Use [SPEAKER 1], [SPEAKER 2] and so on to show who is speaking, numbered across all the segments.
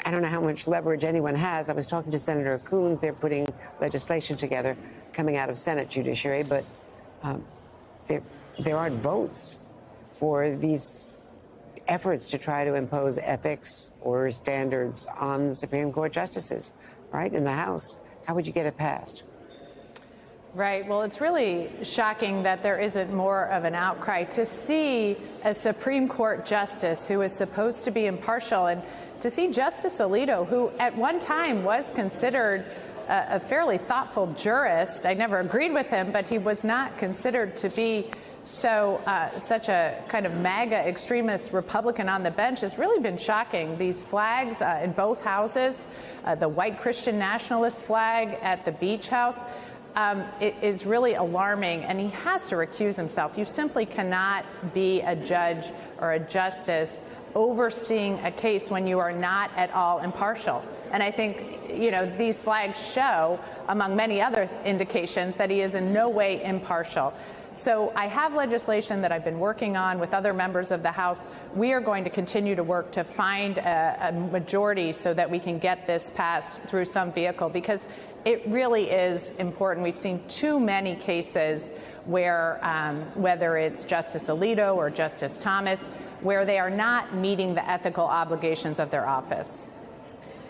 [SPEAKER 1] I don't know how much leverage anyone has. I was talking to Senator Coons. They're putting legislation together coming out of Senate Judiciary, but there aren't votes for these efforts to try to impose ethics or standards on the Supreme Court justices, right, in the House. How would you get it passed?
[SPEAKER 2] Right. Well, it's really shocking that there isn't more of an outcry to see a Supreme Court justice who is supposed to be impartial, and to see Justice Alito, who at one time was considered a fairly thoughtful jurist. I never agreed with him, but he was not considered to be such a kind of MAGA extremist Republican on the bench. Has really been shocking. These flags in both houses, the white Christian nationalist flag at the Beach House, it is really alarming, and he has to recuse himself. You simply cannot be a judge or a justice overseeing a case when you are not at all impartial. And I think, you know, these flags show, among many other indications, that he is in no way impartial. So I have legislation that I've been working on with other members of the House. We are going to continue to work to find a majority so that we can get this passed through some vehicle, because it really is important. We've seen too many cases where, whether it's Justice Alito or Justice Thomas, where they are not meeting the ethical obligations of their office.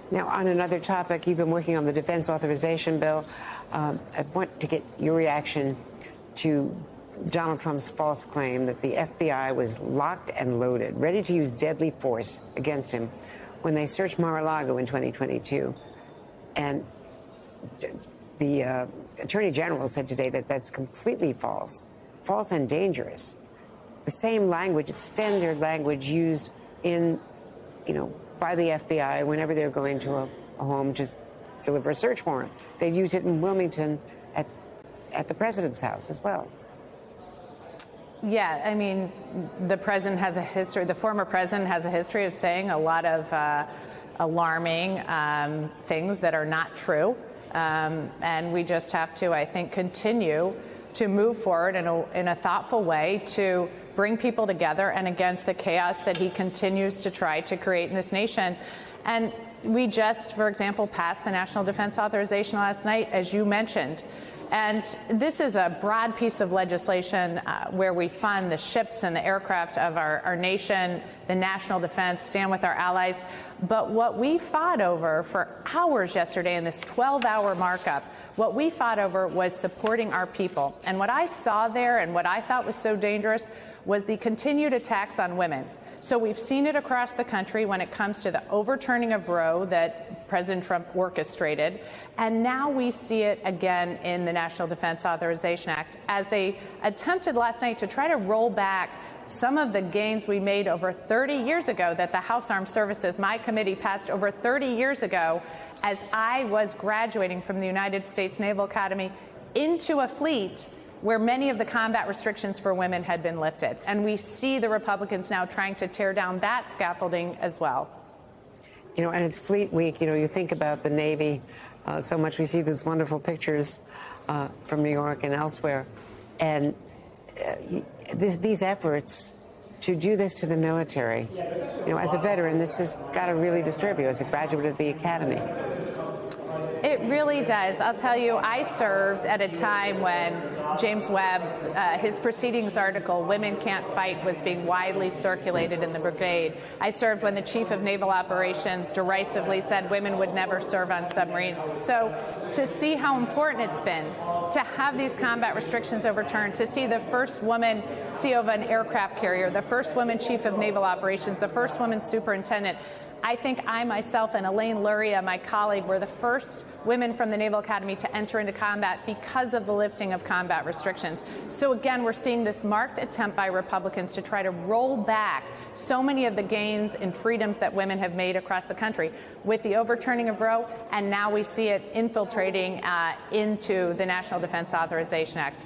[SPEAKER 1] Now, on another topic, you've been working on the defense authorization bill. I want to get your reaction to Donald Trump's false claim that the FBI was locked and loaded, ready to use deadly force against him when they searched Mar-a-Lago in 2022. And the Attorney General said today that that's completely false and dangerous. The same language, it's standard language used in, by the FBI whenever they're going to a home to deliver a search warrant. They use it in Wilmington at the president's house as well.
[SPEAKER 2] Yeah, I mean, the president has a history, the former president has a history of saying a lot of alarming things that are not true. And we just have to, I think, continue to move forward in a thoughtful way to bring people together and against the chaos that he continues to try to create in this nation. And we just, for example, passed the National Defense Authorization last night, as you mentioned. And this is a broad piece of legislation where we fund the ships and the aircraft of our nation, the national defense, stand with our allies. But what we fought over for hours yesterday in this 12-hour markup, what we fought over was supporting our people. And what I saw there and what I thought was so dangerous was the continued attacks on women. So we've seen it across the country when it comes to the overturning of Roe that President Trump orchestrated. And now we see it again in the National Defense Authorization Act, as they attempted last night to try to roll back some of the gains we made over 30 years ago that the House Armed Services, my committee, passed over 30 years ago as I was graduating from the United States Naval Academy into a fleet where many of the combat restrictions for women had been lifted. And we see the Republicans now trying to tear down that scaffolding as well.
[SPEAKER 1] And it's Fleet Week. You think about the Navy so much. We see these wonderful pictures from New York and elsewhere. And these efforts to do this to the military, as a veteran, this has got to really disturb you as a graduate of the Academy.
[SPEAKER 2] It really does. I'll tell you, I served at a time when James Webb, his proceedings article, Women Can't Fight, was being widely circulated in the brigade. I served when the chief of naval operations derisively said women would never serve on submarines. So to see how important it's been to have these combat restrictions overturned, to see the first woman CEO of an aircraft carrier, the first woman chief of naval operations, the first woman superintendent, I think I myself and Elaine Luria, my colleague, were the first women from the Naval Academy to enter into combat because of the lifting of combat restrictions. So again, we're seeing this marked attempt by Republicans to try to roll back so many of the gains and freedoms that women have made across the country with the overturning of Roe, and now we see it infiltrating into the National Defense Authorization Act.